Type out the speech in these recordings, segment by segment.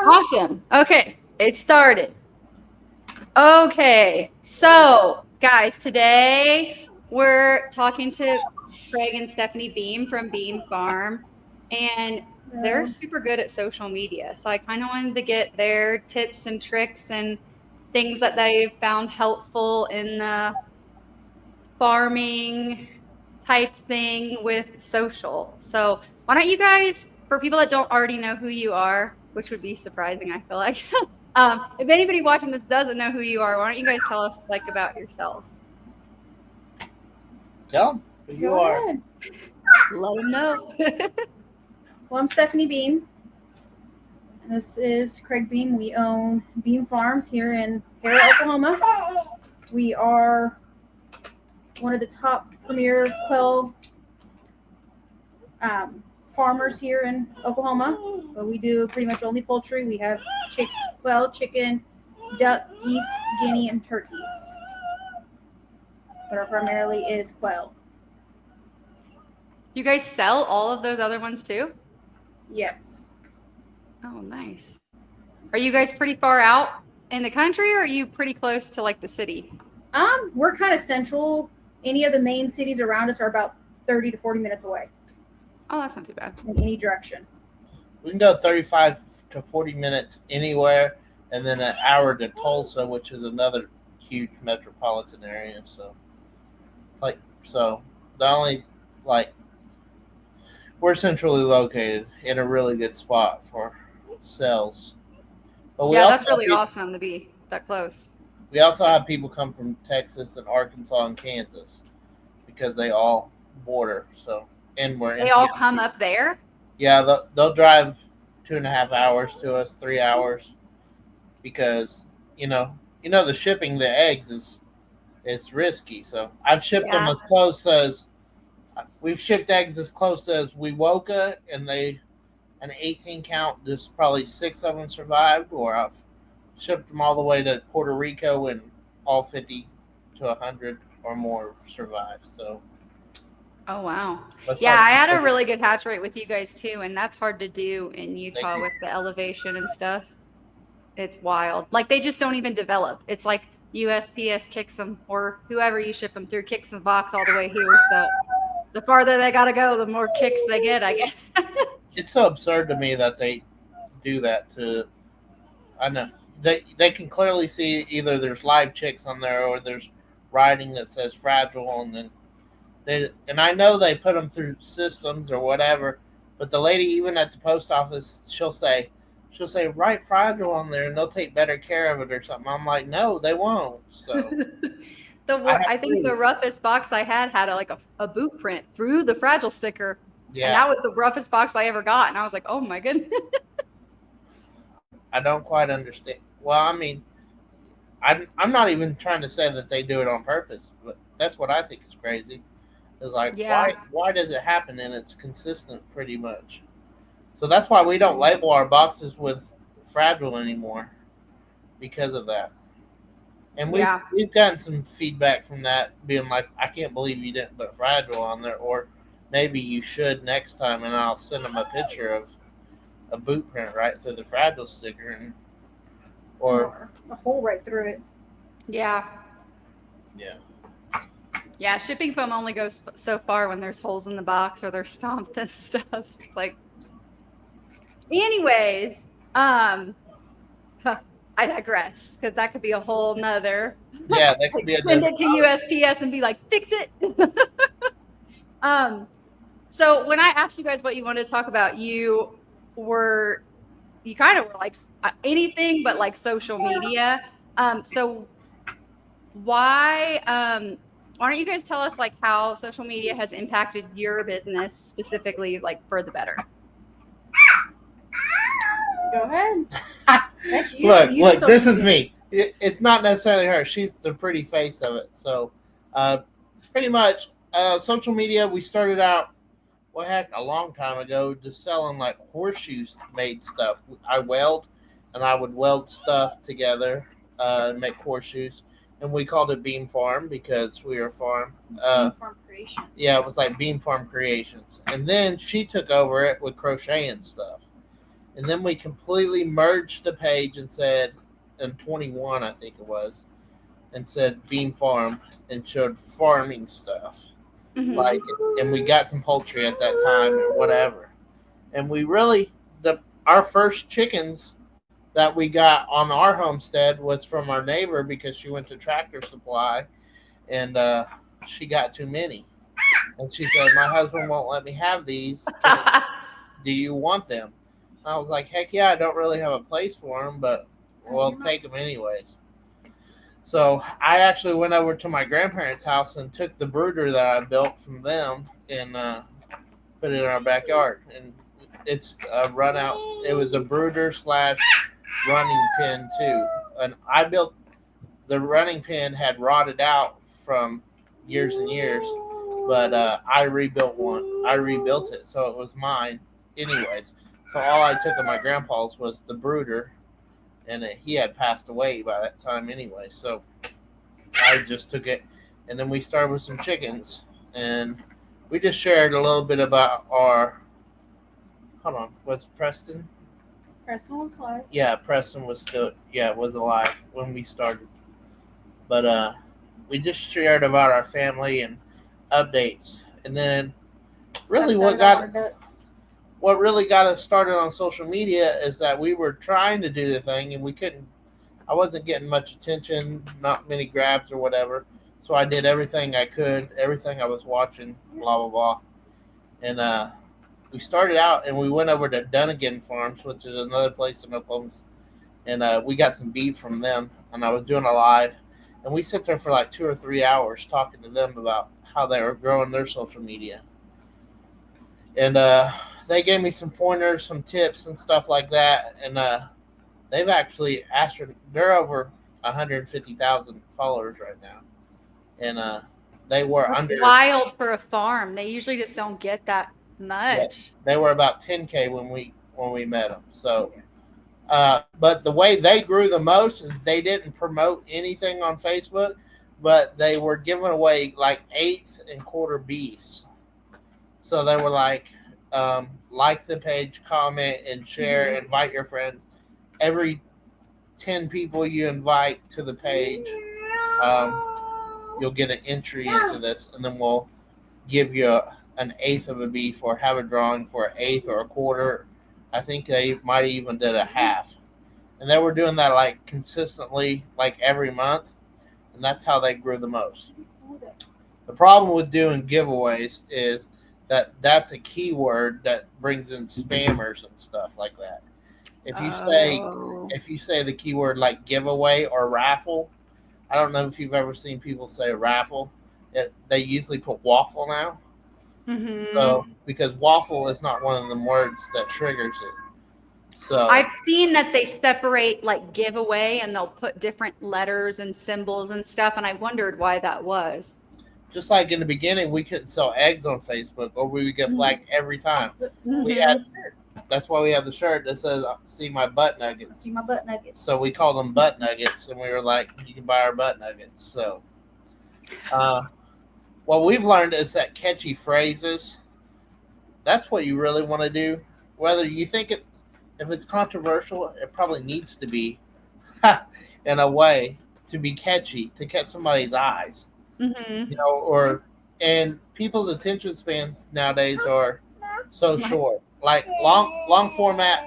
Awesome. Okay, it started. Okay, so guys, today we're talking to Craig and Stephanie Beam from Beam Farm, and they're super good at social media. So I kind of wanted to get their tips and tricks and things that they've found helpful in the farming type thing with social. So why don't you guys, for people that don't already know who you are, which would be surprising, I feel like, if anybody watching this doesn't know who you are, why don't you guys tell us like about yourselves? Tell them who you are. Ahead. Let them know. Well, I'm Stephanie Beam. And this is Craig Beam. We own Beam Farms here in Harrah, Oklahoma. We are one of the top premier quail farmers here in Oklahoma. But we do pretty much only poultry. We have quail, chicken, duck, geese, guinea, and turkeys. But our primarily is quail. Do you guys sell all of those other ones too? Yes. Oh, nice. Are you guys pretty far out in the country, or are you pretty close to like the city? We're kind of central. Any of the main cities around us are about 30 to 40 minutes away. Oh, that's not too bad. In any direction. We can go 35 to 40 minutes anywhere, and then an hour to Tulsa, which is another huge metropolitan area. So the only we're centrally located in a really good spot for sales. But that's really awesome to be that close. We also have people come from Texas and Arkansas and Kansas because they all border. They all come up there? Yeah, they'll drive 2.5 hours to us, 3 hours, because the shipping the eggs it's risky. So I've shipped them as close as we've shipped eggs as close as Wewoka, and an 18 count, just probably 6 of them survived, or I've shipped them all the way to Puerto Rico and all 50 to 100 or more survived. So. Oh, wow. I had a really good hatch rate with you guys too, and that's hard to do in Utah with the elevation and stuff. It's wild. Like, they just don't even develop. It's like USPS kicks them, or whoever you ship them through kicks the box all the way here. So the farther they got to go, the more kicks they get, I guess. It's so absurd to me that they do that I know. They can clearly see either there's live chicks on there or there's writing that says fragile, and then and I know they put them through systems or whatever, but the lady even at the post office, she'll say write fragile on there and they'll take better care of it or something. I'm like, no, they won't. So I think the roughest box I had a boot print through the fragile sticker. Yeah. And that was the roughest box I ever got, and I was like, oh my goodness. I don't quite understand. Well, I mean, I'm not even trying to say that they do it on purpose, but that's what I think is crazy. It's like, why does it happen? And it's consistent pretty much. So that's why we don't label our boxes with fragile anymore, because of that. And we've gotten some feedback from that, being like, I can't believe you didn't put fragile on there, or maybe you should next time, and I'll send them a picture of a boot print right through the fragile sticker, or a hole right through it. Yeah. Shipping foam only goes so far when there's holes in the box or they're stomped and stuff. It's like, anyways, I digress, because that could be a whole nother. Yeah, that could be a send it to USPS and be like, fix it. So when I asked you guys what you wanted to talk about, you kind of were like anything but like social media. So why don't you guys tell us like how social media has impacted your business specifically, like for the better? Go ahead. That's you. Look, this is me. It's not necessarily her. She's the pretty face of it. So pretty much social media, we started out a long time ago, just selling like horseshoes made stuff. I would weld stuff together and make horseshoes, and we called it Beam Farm because we were a farm. Beam Farm Creations. Yeah, it was like Beam Farm Creations, and then she took over it with crocheting stuff, And then we completely merged the page and said, in 21, I think it was, and said Beam Farm and showed farming stuff. Like, and we got some poultry at that time or whatever. And we really, our first chickens that we got on our homestead was from our neighbor because she went to Tractor Supply and she got too many. And she said, my husband won't let me have these. Do you want them? And I was like, heck yeah, I don't really have a place for them, but we'll take them anyways. So I actually went over to my grandparents' house and took the brooder that I built from them and put it in our backyard. And it's a run out. It was a brooder / running pen too. And I built the running pen had rotted out from years and years, but I rebuilt one. I rebuilt it, so it was mine anyways. So all I took of my grandpa's was the brooder, and he had passed away by that time anyway. So I just took it, and then we started with some chickens, and we just shared a little bit about our. Hold on, what's Preston? Preston was alive. Yeah, Preston was was alive when we started. But we just shared about our family and updates, and then really what really got us started on social media is that we were trying to do the thing and we couldn't. I wasn't getting much attention, not many grabs or whatever. So I did everything I could, everything I was watching, blah blah blah, and we started out and we went over to Dunnigan Farms, which is another place in Oklahoma, and we got some beef from them. And I was doing a live, and we sat there for like 2 or 3 hours talking to them about how they were growing their social media. And they gave me some pointers, some tips, and stuff like that. And they've actually they're over 150,000 followers right now, and they were That's wild for a farm. They usually just don't get that much. Yeah, they were about 10K when we met them. So, but the way they grew the most is they didn't promote anything on Facebook, but they were giving away like 1/8 and quarter beefs. So they were like the page, comment, and share, invite your friends. Every 10 people you invite to the page, you'll get an entry into this, and then we'll give you an 1/8 of a beef or have a drawing for an 1/8 or a quarter. I think they might even did a half. And they were doing that like consistently, like every month, and that's how they grew the most. The problem with doing giveaways is that that's a keyword that brings in spammers and stuff like that. If you say the keyword like giveaway or raffle, I don't know if you've ever seen people say raffle. They usually put waffle now. So because waffle is not one of the words that triggers it. So I've seen that they separate like giveaway and they'll put different letters and symbols and stuff, and I wondered why that was. Just like in the beginning, we couldn't sell eggs on Facebook, or we would get flagged every time. That's why we have the shirt that says "See my butt nuggets." See my butt nuggets. So we called them butt nuggets, and we were like, "You can buy our butt nuggets." So, what we've learned is that catchy phrases. That's what you really want to do. Whether you think if it's controversial, it probably needs to be, in a way, to be catchy to catch somebody's eyes. And people's attention spans nowadays are so short. Like long format,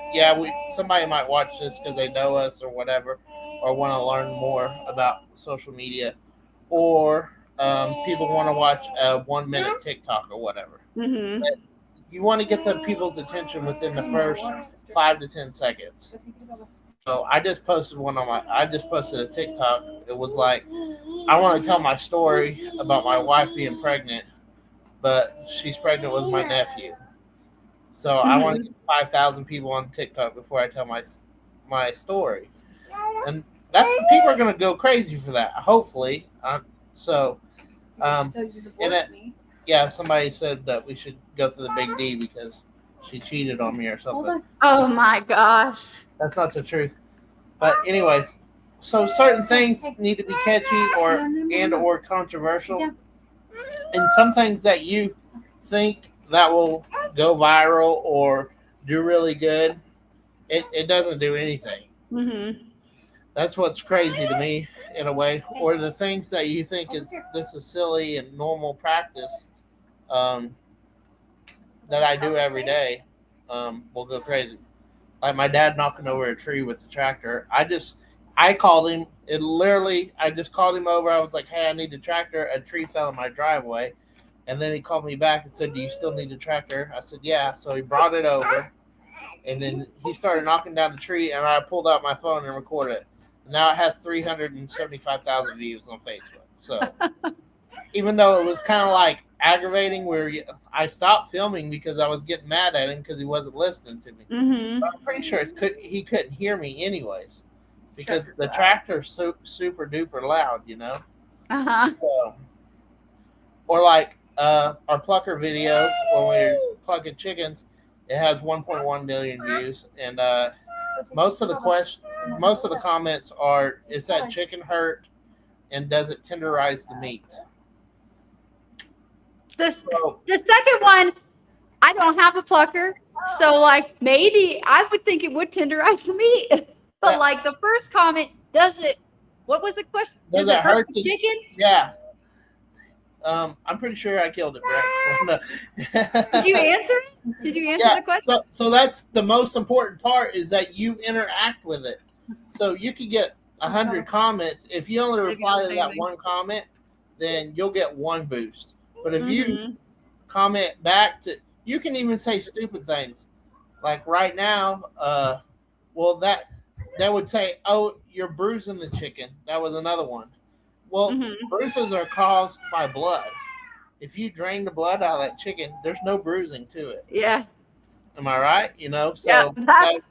somebody might watch this because they know us or whatever, or want to learn more about social media, or people want to watch a 1-minute TikTok or whatever. But you want to get the people's attention within the first 5 to 10 seconds. So I just posted a TikTok. It was like, I want to tell my story about my wife being pregnant, but she's pregnant with my nephew. So I want to get 5,000 people on TikTok before I tell my story. And people are going to go crazy for that, hopefully. Somebody said that we should go to the Big D because she cheated on me or something. Oh my gosh. That's not the truth. But anyways, so certain things need to be catchy or controversial. And some things that you think that will go viral or do really good, it doesn't do anything. Mm-hmm. That's what's crazy to me in a way. Or the things that you think this is silly and normal practice that I do every day will go crazy. Like my dad knocking over a tree with the tractor. I called him. I just called him over. I was like, hey, I need a tractor. A tree fell in my driveway. And then he called me back and said, do you still need a tractor? I said, yeah. So he brought it over. And then he started knocking down the tree. And I pulled out my phone and recorded it. Now it has 375,000 views on Facebook. So even though it was kind of like aggravating where I stopped filming because I was getting mad at him because he wasn't listening to me. Mm-hmm. But I'm pretty sure he couldn't hear me anyways because the tractor's so super duper loud, you know? Uh-huh. So, or like our plucker video when we're plucking chickens, it has 1.1 million views. And most of the comments are, is that chicken hurt and does it tenderize the meat? The second one, I don't have a plucker, so like maybe I would think it would tenderize the meat. But like the first comment, does it? What was the question? Does it hurt the chicken? Yeah. I'm pretty sure I killed it, Brett. Did you answer it? Did you answer the question? So that's the most important part is that you interact with it. So you could get 100 comments. If you only reply to that one comment, then you'll get one boost. But if you comment back you can even say stupid things. Like right now, well, that would say, oh, you're bruising the chicken. That was another one. Well, bruises are caused by blood. If you drain the blood out of that chicken, there's no bruising to it. Yeah. Am I right? You know, so yeah,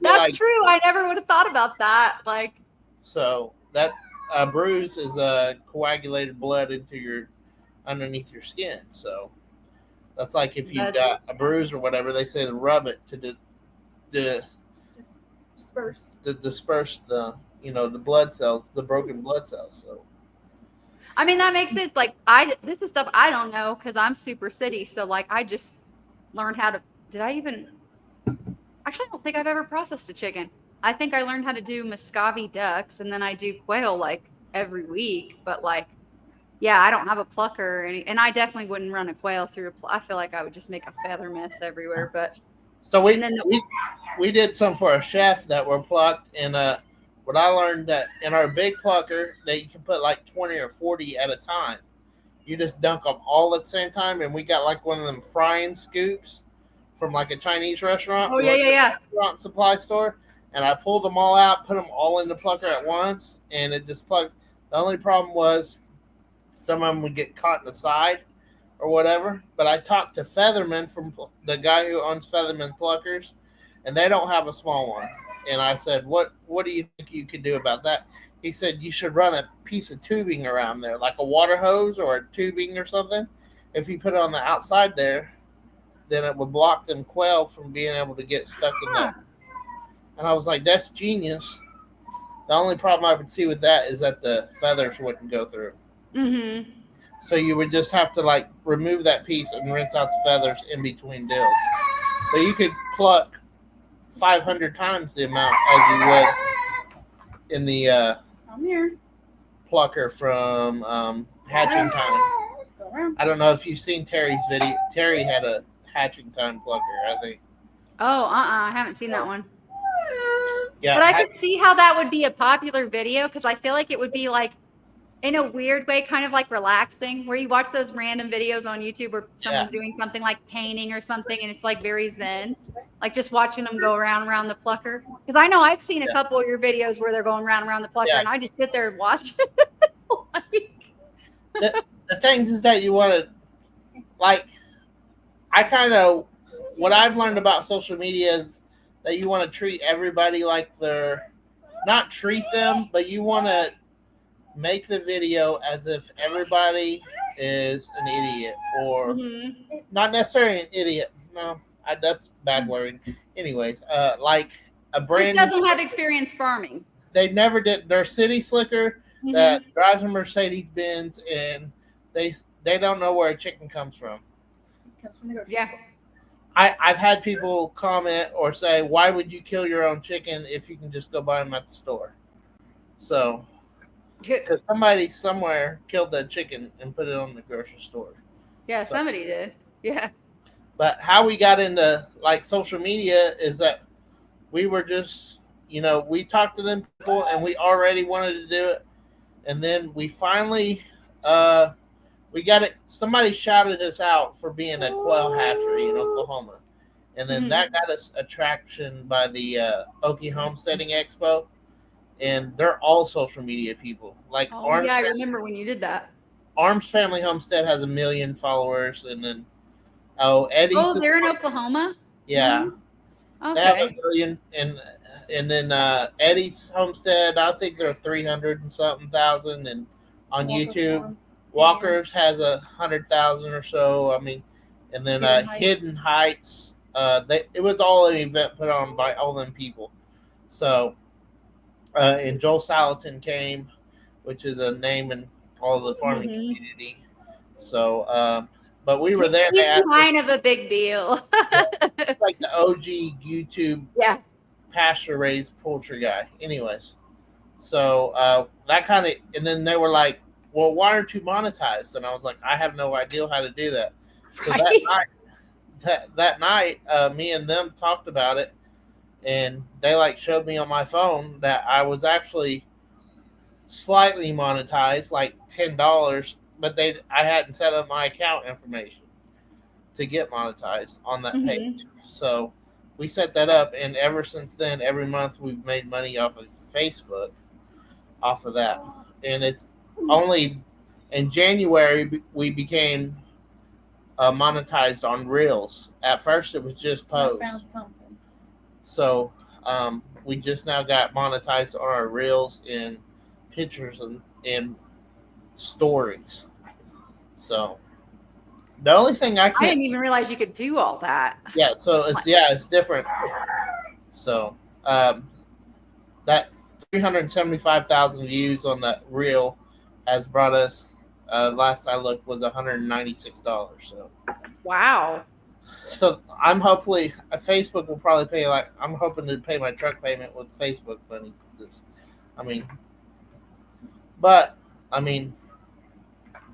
that's true. I never would have thought about that. Like, so that bruise is coagulated blood underneath your skin. So that's like if you've got a bruise or whatever, they say to rub it to disperse the the blood cells, the broken blood cells. So I mean that makes sense. Like this is stuff I don't know because I'm super city. So like I just learned how to. Actually, I don't think I've ever processed a chicken. I think I learned how to do Muscovy ducks, and then I do quail like every week. But like, yeah, I don't have a plucker, and I definitely wouldn't run a quail through I feel like I would just make a feather mess everywhere. But so we did some for a chef that were plucked, and what I learned that in our big plucker that you can put like 20 or 40 at a time. You just dunk them all at the same time, and we got like one of them frying scoops from like a Chinese restaurant. Oh yeah. Restaurant supply store, and I pulled them all out, put them all in the plucker at once, and it just plugged. The only problem was some of them would get caught in the side or whatever. But I talked to Featherman from the guy who owns Featherman Pluckers, and they don't have a small one. And I said, what do you think you could do about that? He said, you should run a piece of tubing around there, like a water hose or a tubing or something. If you put it on the outside there, then it would block them quail from being able to get stuck in that. And I was like, that's genius. The only problem I would see with that is that the feathers wouldn't go through. Mm-hmm. So you would just have to like remove that piece and rinse out the feathers in between dills. But you could pluck 500 times the amount as you would in the plucker from Hatching Time. I don't know if you've seen Terry's video. Terry had a Hatching Time plucker, I think. Oh, I haven't seen that one. Yeah, but I could see how that would be a popular video because I feel like it would be like, in a weird way, kind of like relaxing, where you watch those random videos on YouTube where someone's doing something like painting or something, and it's like very zen, like just watching them go around the plucker. Because I know I've seen a couple of your videos where they're going around the plucker, and I just sit there and watch. The things is that you want to, like, what I've learned about social media is that you want to treat everybody like not treat them, but you want to make the video as if everybody is an idiot or not necessarily an idiot. No, that's bad wording. Anyways, like a brand just doesn't have experience farming. They never did. They're city slicker that drives a Mercedes Benz, and they don't know where a chicken comes from. It comes from the grocery store. I've had people comment or say, why would you kill your own chicken if you can just go buy them at the store? So, because somebody somewhere killed that chicken and put it on the grocery store. Yeah, So, somebody did. Yeah. but how we got into like social media is that we were just, we talked to them people and we already wanted to do it. And then we finally, we got it. Somebody shouted us out for being a quail hatchery in Oklahoma. And then that got us attraction by the Okie Homesteading Expo. And they're all social media people. Like I remember when you did that. Arms Family Homestead has 1 million followers. And then, Eddie's. Oh, they're in Oklahoma? Yeah. Okay. They have 1 million. And then Eddie's Homestead, I think they're 300 and something thousand. And on YouTube, Walker's has 100,000 or so. I mean, and then Hidden Heights. It was all an event put on by all them people. So, and Joel Salatin came, which is a name in all the farming community. So, but we were there. He's kind of a big deal. It's like the OG YouTube pasture raised poultry guy. Anyways, so that kind of, and then they were like, well, why aren't you monetized? And I was like, I have no idea how to do that. So that night, me and them talked about it, and they like showed me on my phone that I was actually slightly monetized, like $10, but I hadn't set up my account information to get monetized on that page. So we set that up, and ever since then, every month we've made money off of Facebook, off of that. And it's only in January we became monetized on Reels. At first, it was just posts. I found something. So we just now got monetized on our Reels in pictures and stories. So the only thing I didn't even realize you could do all that. Yeah, so it's different. So that 375,000 views on that reel has brought us. Last I looked was $196. So wow. So I'm hopefully Facebook will probably pay I'm hoping to pay my truck payment with Facebook money.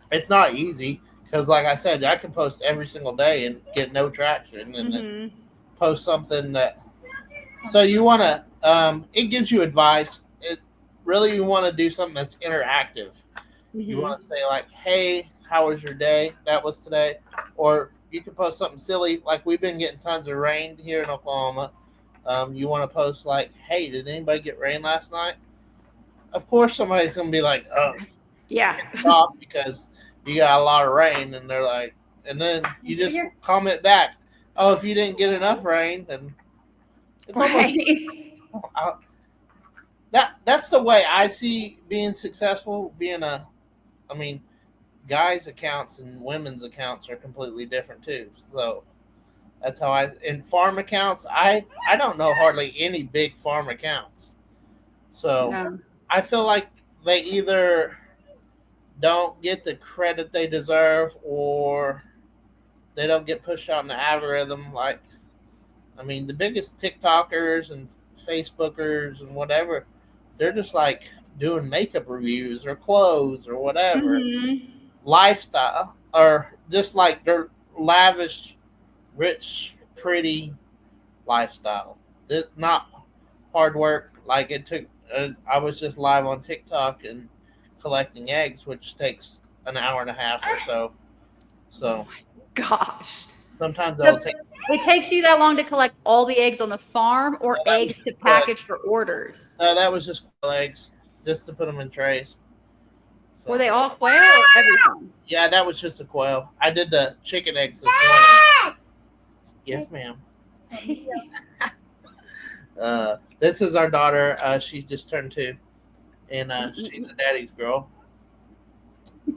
It's not easy because, like I said, I can post every single day and get no traction, and then post something that. So you want to, it gives you advice. It really you want to do something that's interactive. You want to say like, "Hey, how was your day? That was today," or you can post something silly like we've been getting tons of rain here in Oklahoma. You want to post like, "Hey, did anybody get rain last night?" Of course, somebody's gonna be like, "Oh, yeah," because you got a lot of rain, and they're like, and then you just comment back, "Oh, if you didn't get enough rain, then it's almost." That's the way I see being successful. Guys' accounts and women's accounts are completely different too. So that's how in farm accounts, I don't know hardly any big farm accounts. So I feel like they either don't get the credit they deserve or they don't get pushed out in the algorithm. The biggest TikTokers and Facebookers and whatever, they're just like doing makeup reviews or clothes or whatever. Lifestyle, or just like their lavish, rich, pretty lifestyle. It's not hard work. Like it took, I was just live on TikTok and collecting eggs, which takes an hour and a half or so. So, oh my gosh. Sometimes it'll take. It takes you that long to collect all the eggs on the farm, or eggs to package for orders? No, that was just quail eggs, just to put them in trays. So. Were they all quail or everything? Yeah, that was just a quail. I did the chicken eggs this morning. Yes, ma'am. This is our daughter. She just turned 2, and she's a daddy's girl,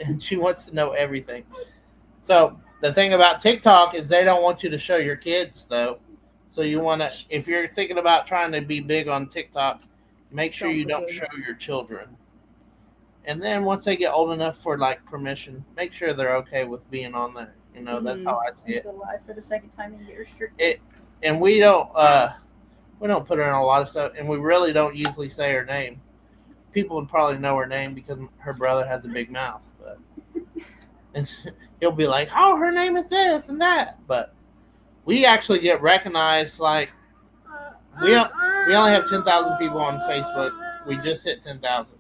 and she wants to know everything. So the thing about TikTok is they don't want you to show your kids, though. So you want to, if you're thinking about trying to be big on TikTok, make sure you don't show your children. And then once they get old enough for like permission, make sure they're okay with being on there. You know, that's how I see it. Alive for the second time in years. And we don't put her in a lot of stuff, and we really don't usually say her name. People would probably know her name because her brother has a big mouth, but and he'll be like, "Oh, her name is this and that," but we actually get recognized. Like we only have 10,000 people on Facebook. We just hit 10,000,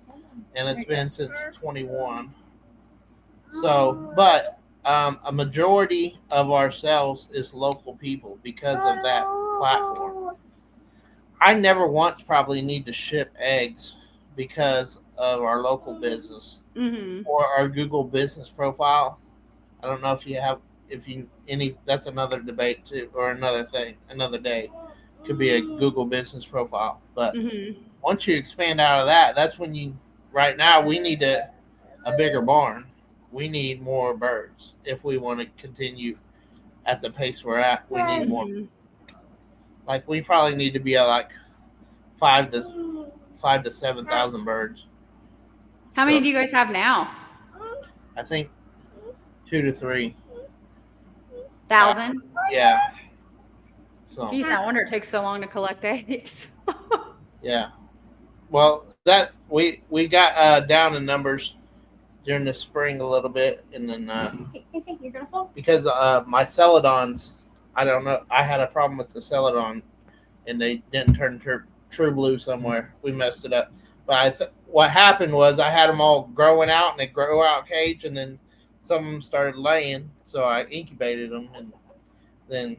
and it's been since 21. So, but a majority of our sales is local people because of that platform. I never once probably need to ship eggs because of our local business or our Google business profile. I don't know that's another debate too, or another thing, another day. Could be a Google business profile. But once you expand out of that, that's when right now we need a bigger barn. We need more birds if we want to continue at the pace we're at. We need more. Like we probably need to be at like 5,000 to 7,000 birds. How many do you guys have now? I think 2,000 to 3,000. Yeah. So. Geez, no wonder it takes so long to collect eggs. Yeah. Well, that we got down in numbers during the spring a little bit, and then You're gonna fall because my celadons, I don't know, I had a problem with the celadon, and they didn't turn true blue somewhere. We messed it up. But what happened was I had them all growing out in a grow out cage, and then some of them started laying, so I incubated them, and then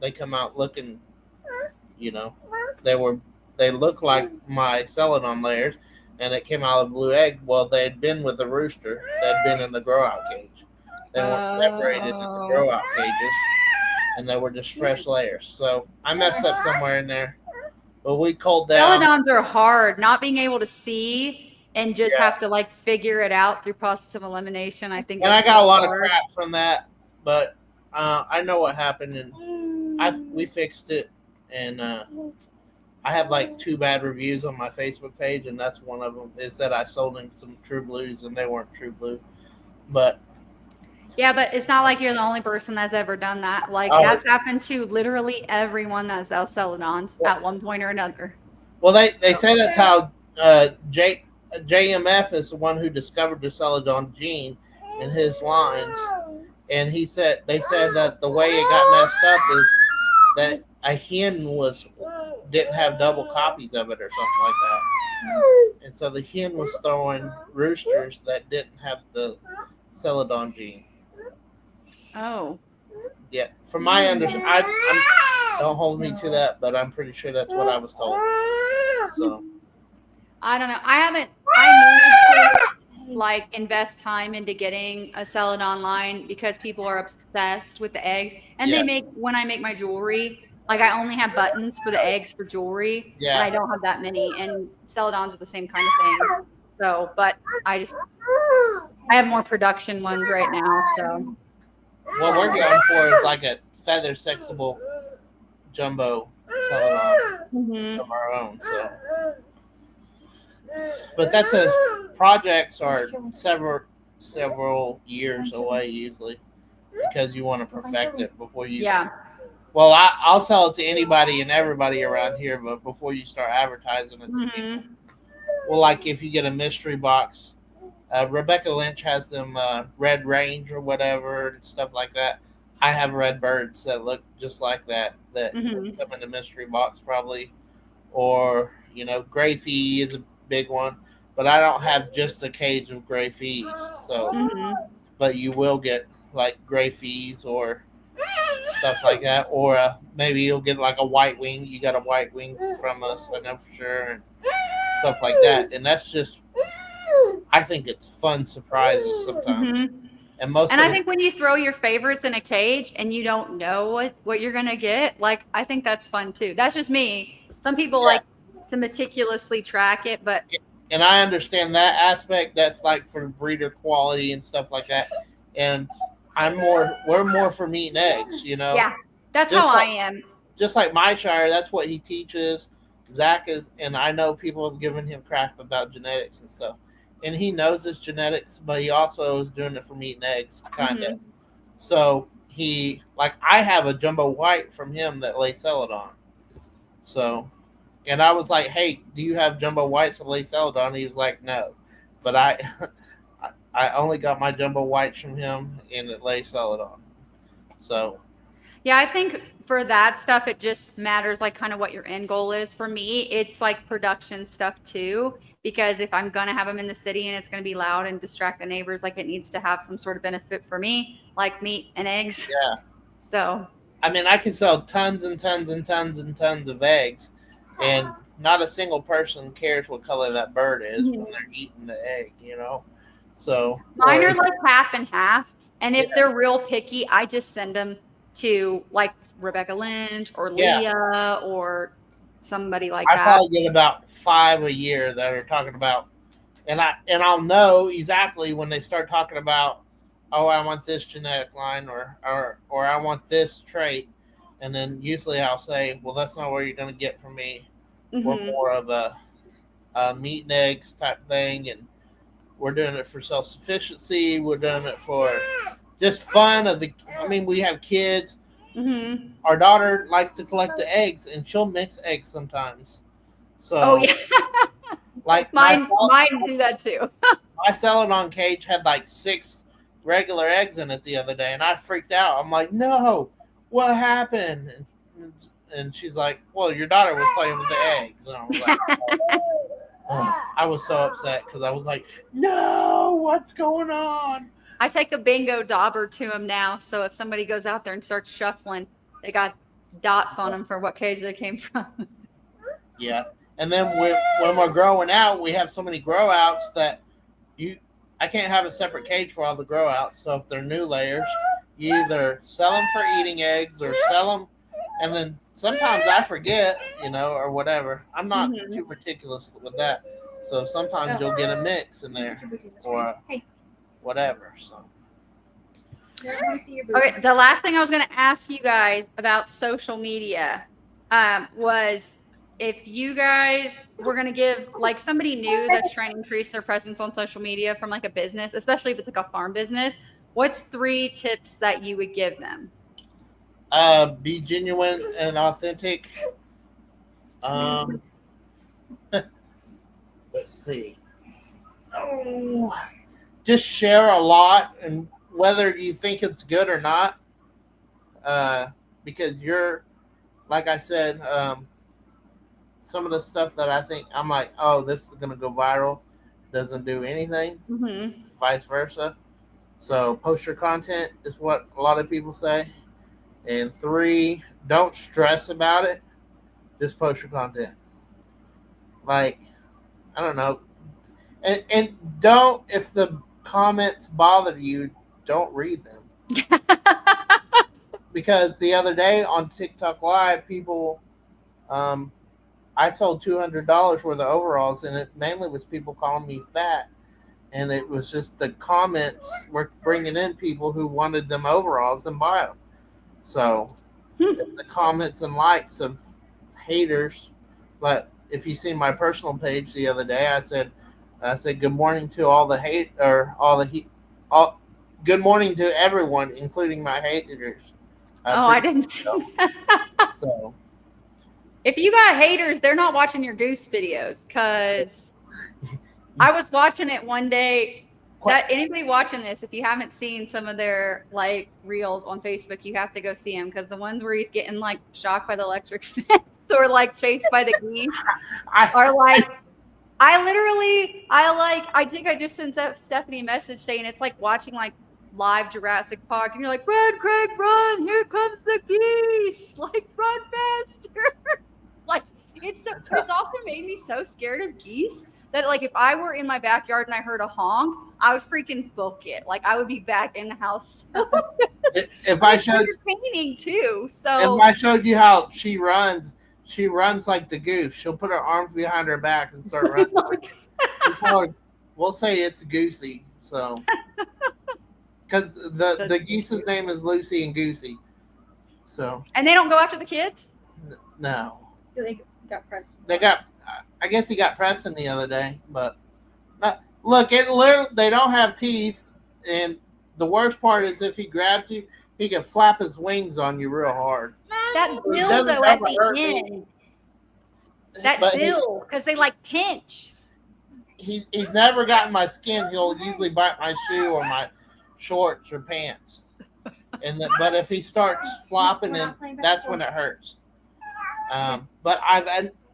they come out looking, they look like my celadon layers, and it came out of a blue egg. Well, they had been with a rooster that had been in the grow out cage. They weren't separated in the grow out cages, and they were just fresh layers. So I messed up somewhere in there, but we culled down. Celadons are hard. Not being able to see and just have to like figure it out through process of elimination. I think. And I got a lot of crap from that, but I know what happened, and we fixed it, and I have like 2 bad reviews on my Facebook page, and that's one of them is that I sold him some true blues and they weren't true blue. But yeah, but it's not like you're the only person that's ever done that. Like that's happened to literally everyone that sells celadons at one point or another. Well, they say that's how JMF is the one who discovered the celadon gene in his lines, and they said that the way it got messed up is that a hen didn't have double copies of it or something like that, and so the hen was throwing roosters that didn't have the celadon gene. Oh, yeah. From my understanding, don't hold me to that, but I'm pretty sure that's what I was told. So I don't know. I need to like invest time into getting a celadon line because people are obsessed with the eggs, and when I make my jewelry. Like I only have buttons for the eggs for jewelry, and I don't have that many. And celadons are the same kind of thing. So, but I have more production ones right now. So, what we're going for is like a feather sexable jumbo celadon of our own. So, but that's projects are several years away usually because you want to perfect it before you. Yeah. Well, I'll sell it to anybody and everybody around here, but before you start advertising it to people. Well, like if you get a mystery box, Rebecca Lynch has them red range or whatever and stuff like that. I have red birds that look just like that come in the mystery box probably. Or, gray fee is a big one, but I don't have just a cage of gray fees. So, but you will get like gray fees or stuff like that, or maybe you'll get like a white wing. You got a white wing from us, I know for sure, and stuff like that. And that's just, I think it's fun surprises sometimes. And I think when you throw your favorites in a cage and you don't know what you're gonna get, like I think that's fun too. That's just me. Some people like to meticulously track it, but and I understand that aspect. That's like for breeder quality and stuff like that. And we're more for meat and eggs, Yeah, that's just how I am. Just like my shire, that's what he teaches. Zach is, and I know people have given him crap about genetics and stuff. And he knows his genetics, but he also is doing it for meat and eggs, kind of. So I have a jumbo white from him that lays celadon. So, and I was like, hey, do you have jumbo whites that lay celadon? He was like, no. But I only got my jumbo whites from him and it lays celadon. So. Yeah, I think for that stuff, it just matters like kind of what your end goal is. For me, it's like production stuff too, because if I'm going to have them in the city and it's going to be loud and distract the neighbors, like it needs to have some sort of benefit for me, like meat and eggs. Yeah. So. I mean, I can sell tons and tons and tons and tons of eggs, and not a single person cares what color that bird is when they're eating the egg, you know? So. Mine are like half and half. And if they're real picky, I just send them to like Rebecca Lynch or Leah or somebody like that. I probably get about 5 a year that are talking about, and I'll know exactly when they start talking about, oh, I want this genetic line or I want this trait, and then usually I'll say, well, that's not what you're going to get from me. We're more of a meat and eggs type thing, and we're doing it for self-sufficiency. We're doing it for just fun we have kids. Our daughter likes to collect the eggs, and she'll mix eggs sometimes. So, like mine do that too. My celadon cage had like 6 regular eggs in it the other day, and I freaked out. I'm like, no, what happened? And she's like, well, your daughter was playing with the eggs. And I was like, oh. I was so upset because I was like, no, what's going on? I take a bingo dauber to them now, so if somebody goes out there and starts shuffling, they got dots on them for what cage they came from. Yeah, and then when we're growing out, we have so many grow outs that I can't have a separate cage for all the grow outs. So if they're new layers, you either sell them for eating eggs or sell them, and then sometimes I forget, or whatever. I'm not too meticulous with that, so sometimes you'll get a mix in there or whatever. So. Okay, the last thing I was going to ask you guys about social media was if you guys were going to give like somebody new that's trying to increase their presence on social media from like a business, especially if it's like a farm business, what's 3 tips that you would give them? Be genuine and authentic. Let's see. Just share a lot, and whether you think it's good or not, because you're, like I said, some of the stuff that I think I'm like, oh, this is going to go viral, doesn't do anything, vice versa. So post your content is what a lot of people say. And 3, don't stress about it. Just post your content. Like, I don't know. And don't, if the comments bother you, don't read them. Because the other day on TikTok Live, people, I sold $200 worth of overalls, and it mainly was people calling me fat. And it was just the comments were bringing in people who wanted them overalls and buy them. So it's the comments and likes of haters. But if you see my personal page the other day, I said good morning to all the hate, or good morning to everyone, including my haters. I didn't see that. So if you got haters, they're not watching your goose videos, because I was watching it one day. That anybody watching this, if you haven't seen some of their like reels on Facebook, you have to go see them, because the ones where he's getting like shocked by the electric fence or like chased by the geese are like, I think I just sent Stephanie a message saying it's like watching like live Jurassic Park, and you're like, run, Craig, run! Here comes the geese! Like, run faster! Like, it's also made me so scared of geese that like if I were in my backyard and I heard a honk, I would freaking book it. Like I would be back in the house. If I showed entertaining too. So if I showed you how she runs like the goose. She'll put her arms behind her back and start running. We'll say it's Goosey. So because the geese's name is Lucy and Goosey. So and they don't go after the kids? No. They got Preston. I guess he got Preston the other day, but look, they don't have teeth, and the worst part is if he grabs you, he can flap his wings on you real hard. That bill though at the end. That bill, because they like pinch. He's never gotten my skin. He'll usually bite my shoe or my shorts or pants. But if he starts flopping, then that's when it hurts. But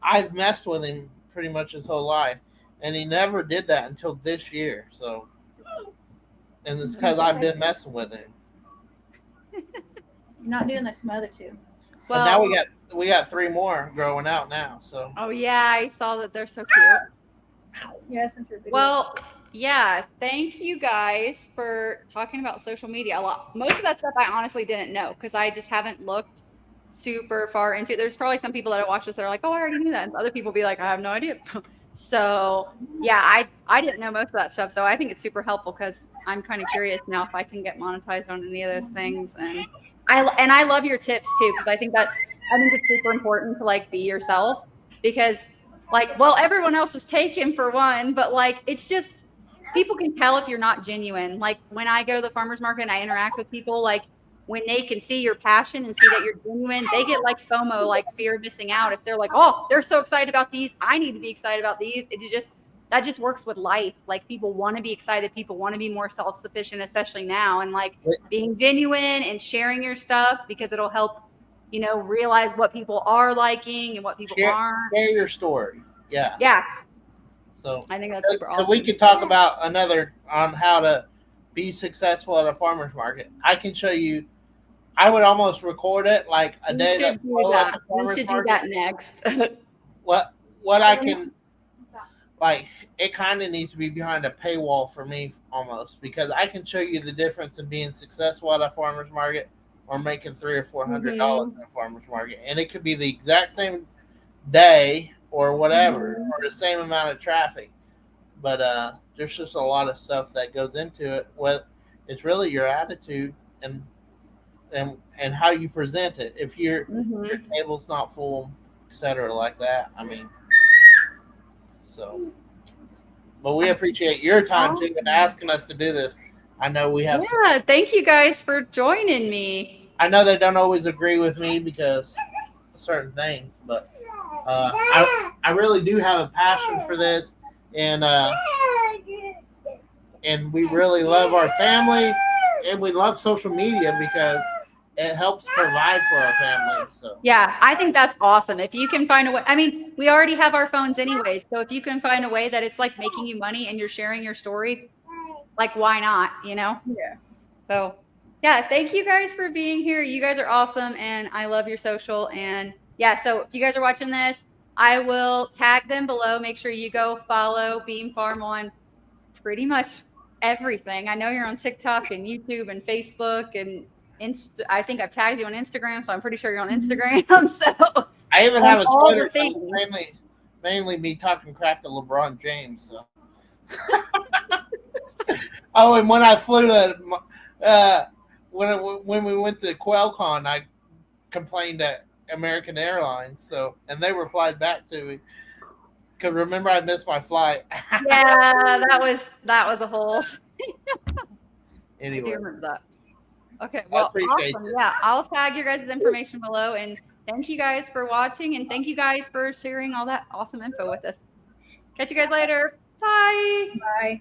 I've messed with him pretty much his whole life, and he never did that until this year. So, and it's because I've been messing with him. You're not doing that to my other two. Well, now we got 3 more growing out now. So. Oh yeah, I saw that they're so cute. Yes, well, yeah. Thank you guys for talking about social media a lot. Most of that stuff I honestly didn't know because I just haven't looked super far into it. There's probably some people that watch this that are like, "Oh, I already knew that," and other people be like, "I have no idea." So yeah, I didn't know most of that stuff. So I think it's super helpful because I'm kind of curious now if I can get monetized on any of those things. And I love your tips too because I think it's super important to like be yourself because like, well, everyone else is taken for one, but like it's just people can tell if you're not genuine. Like when I go to the farmer's market and I interact with people, like when they can see your passion and see that you're genuine, they get like FOMO, like fear of missing out. If they're like, oh, they're so excited about these, I need to be excited about these. That just works with life. Like people want to be excited. People want to be more self-sufficient, especially now. And like being genuine and sharing your stuff because it'll help, realize what people are liking and what people aren't. Share your story. Yeah. Yeah. So I think that's super awesome. We could talk about another on how to be successful at a farmer's market. I can show you. I would almost record it like a day. We should do that next. What I can like, it kind of needs to be behind a paywall for me almost because I can show you the difference in being successful at a farmer's market or making $300 or $400 in a farmer's market, and it could be the exact same day or whatever or the same amount of traffic, but there's just a lot of stuff that goes into it. It's really your attitude and how you present it. If your table's not full, etc., like that. I mean, so. But we appreciate your time too and asking us to do this. I know we have. Yeah, thank you guys for joining me. I know they don't always agree with me because of certain things, but I really do have a passion for this, and we really love our family, and we love social media because it helps provide for our family. So yeah, I think that's awesome. If you can find a way, I mean, we already have our phones anyways. So if you can find a way that it's like making you money and you're sharing your story, like why not, Yeah. So yeah, thank you guys for being here. You guys are awesome and I love your social. And yeah, so if you guys are watching this, I will tag them below. Make sure you go follow Beam Farm on pretty much everything. I know you're on TikTok and YouTube and Facebook and I think I've tagged you on Instagram, so I'm pretty sure you're on Instagram. So I even have a Twitter. Mainly me talking crap to LeBron James. So. Oh, and when I flew when we went to QuailCon, I complained at American Airlines. So and they replied back to me. Cause remember I missed my flight. Yeah, that was a whole. Anyway. I do remember that. Okay, well, awesome. Yeah, I'll tag your guys' information below, and thank you guys for watching, and thank you guys for sharing all that awesome info with us. Catch you guys later. Bye. Bye.